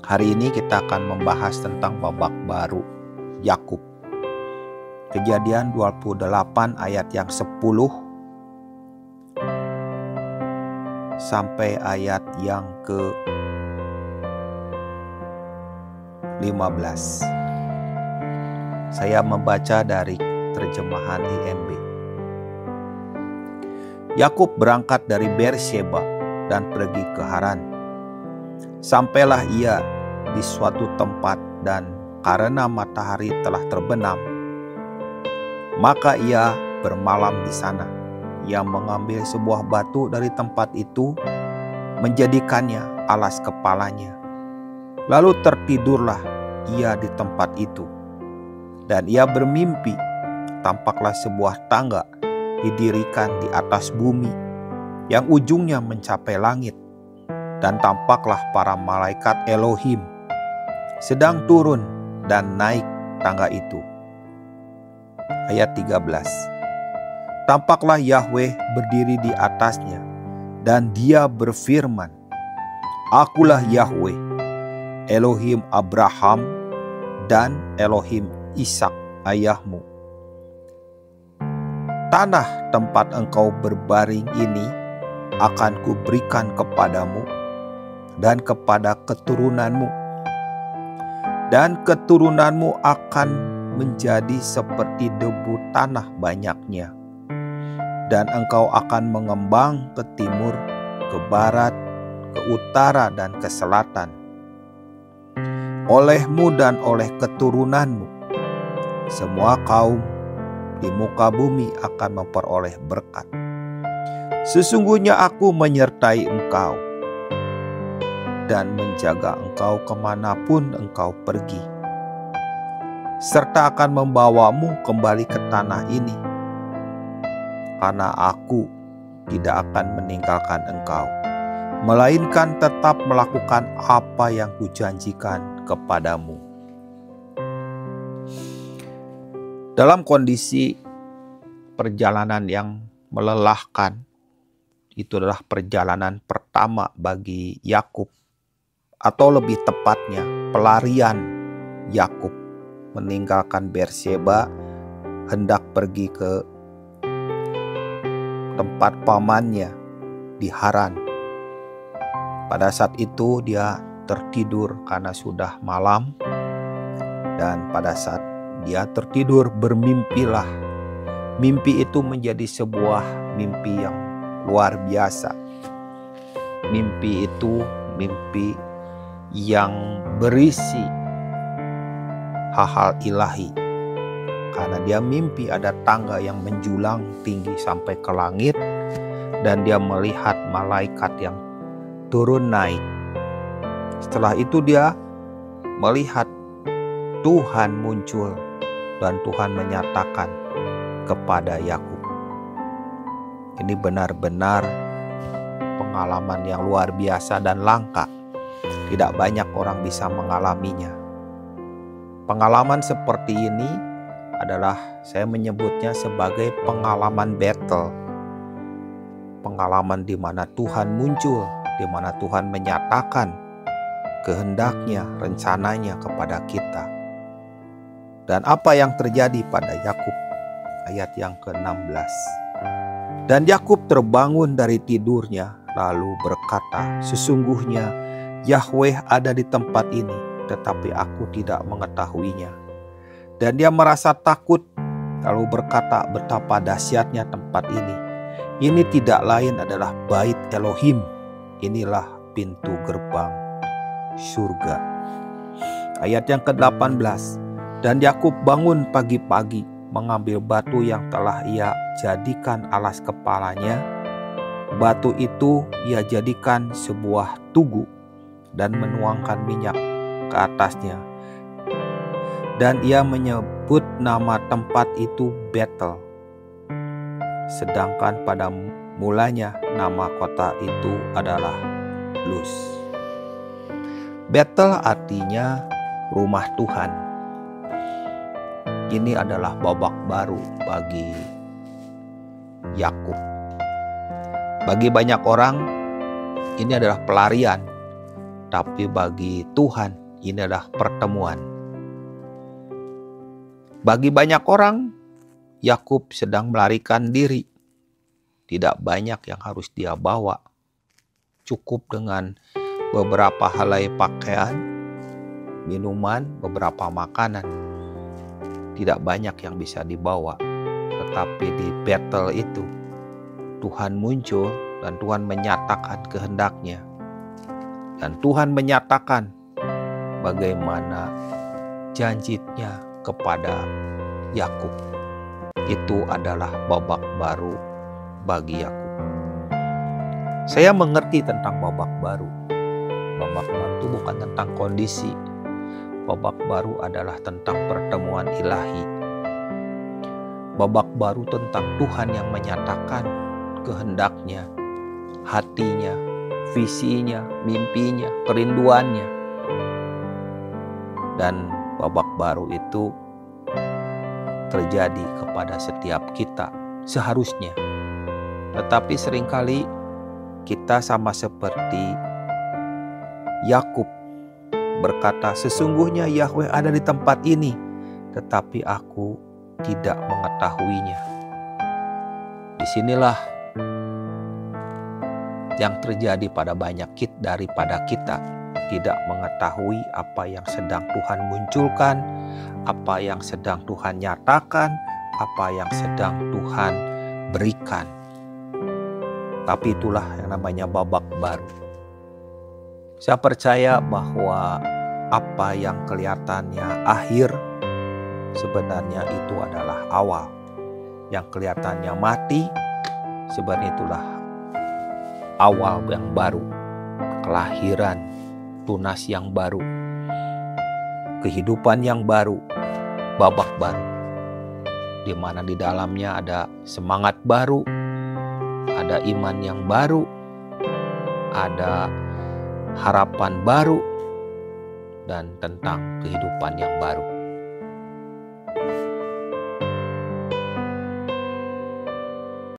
Hari ini kita akan membahas tentang babak baru Yakub. Kejadian 28 ayat yang 10 sampai ayat yang ke-15. Saya membaca dari terjemahan IMB. Yakub berangkat dari Beersheba dan pergi ke Haran. Sampailah ia di suatu tempat, dan karena matahari telah terbenam, maka ia bermalam di sana. Ia mengambil sebuah batu dari tempat itu, menjadikannya alas kepalanya. Lalu tertidurlah ia di tempat itu. Dan ia bermimpi, tampaklah sebuah tangga didirikan di atas bumi, yang ujungnya mencapai langit. Dan tampaklah para malaikat Elohim sedang turun dan naik tangga itu. Ayat 13. Tampaklah Yahweh berdiri di atasnya, dan dia berfirman, "Akulah Yahweh, Elohim Abraham dan Elohim Ishak ayahmu. Tanah tempat engkau berbaring ini akan kuberikan kepadamu dan kepada keturunanmu, dan keturunanmu akan menjadi seperti debu tanah banyaknya. Dan engkau akan mengembang ke timur, ke barat, ke utara, dan ke selatan. Olehmu dan oleh keturunanmu, semua kaum di muka bumi akan memperoleh berkat. Sesungguhnya aku menyertai engkau dan menjaga engkau kemanapun engkau pergi, serta akan membawamu kembali ke tanah ini, karena aku tidak akan meninggalkan engkau, melainkan tetap melakukan apa yang kujanjikan kepadamu." Dalam kondisi perjalanan yang melelahkan, itu adalah perjalanan pertama bagi Yakub, atau lebih tepatnya pelarian Yakub meninggalkan Beersheba, hendak pergi ke tempat pamannya di Haran. Pada saat itu dia tertidur karena sudah malam, dan pada saat dia tertidur bermimpilah. Mimpi itu menjadi sebuah mimpi yang luar biasa. Mimpi itu mimpi yang berisi hal-hal ilahi, karena dia mimpi ada tangga yang menjulang tinggi sampai ke langit, dan dia melihat malaikat yang turun naik. Setelah itu dia melihat Tuhan muncul, dan Tuhan menyatakan kepada Yakub. Ini benar-benar pengalaman yang luar biasa dan langka. Tidak banyak orang bisa mengalaminya. Pengalaman seperti ini adalah, saya menyebutnya sebagai pengalaman battle. Pengalaman di mana Tuhan muncul, di mana Tuhan menyatakan kehendaknya, rencananya kepada kita. Dan apa yang terjadi pada Yakub? Ayat yang ke-16. Dan Yakub terbangun dari tidurnya, lalu berkata, "Sesungguhnya Yahweh ada di tempat ini, tetapi aku tidak mengetahuinya." Dan dia merasa takut, lalu berkata, "Betapa dahsyatnya tempat ini. Ini tidak lain adalah bait Elohim. Inilah pintu gerbang surga." Ayat yang ke-18. Dan Yakub bangun pagi-pagi, mengambil batu yang telah ia jadikan alas kepalanya. Batu itu ia jadikan sebuah tugu, dan menuangkan minyak ke atasnya. Dan ia menyebut nama tempat itu Betel. Sedangkan pada mulanya nama kota itu adalah Luz. Betel artinya rumah Tuhan. Ini adalah babak baru bagi Yakub. Bagi banyak orang, ini adalah pelarian. tapi bagi Tuhan ini adalah pertemuan. Bagi banyak orang, Yakub sedang melarikan diri. Tidak banyak yang harus dia bawa. Cukup dengan beberapa helai pakaian, minuman, beberapa makanan. Tidak banyak yang bisa dibawa. Tetapi di battle itu, Tuhan muncul dan Tuhan menyatakan kehendaknya. Dan Tuhan menyatakan bagaimana janjinya kepada Yakub. Itu adalah babak baru bagi Yakub. Saya mengerti tentang babak baru. Babak baru itu bukan tentang kondisi. Babak baru adalah tentang pertemuan ilahi. Babak baru tentang Tuhan yang menyatakan kehendaknya, hatinya, visinya, mimpinya, kerinduannya. Dan babak baru itu terjadi kepada setiap kita seharusnya. Tetapi seringkali kita sama seperti Yakub berkata, sesungguhnya Yahweh ada di tempat ini, tetapi aku tidak mengetahuinya. Disinilah yang terjadi pada banyak daripada kita, tidak mengetahui apa yang sedang Tuhan munculkan, apa yang sedang Tuhan nyatakan, apa yang sedang Tuhan berikan. Tapi itulah yang namanya babak baru. Saya percaya bahwa apa yang kelihatannya akhir, sebenarnya itu adalah awal. Yang kelihatannya mati, sebenarnya itulah awal yang baru. Kelahiran, tunas yang baru. Kehidupan yang baru, babak baru. Di mana di dalamnya ada semangat baru, ada iman yang baru, ada harapan baru, dan tentang kehidupan yang baru.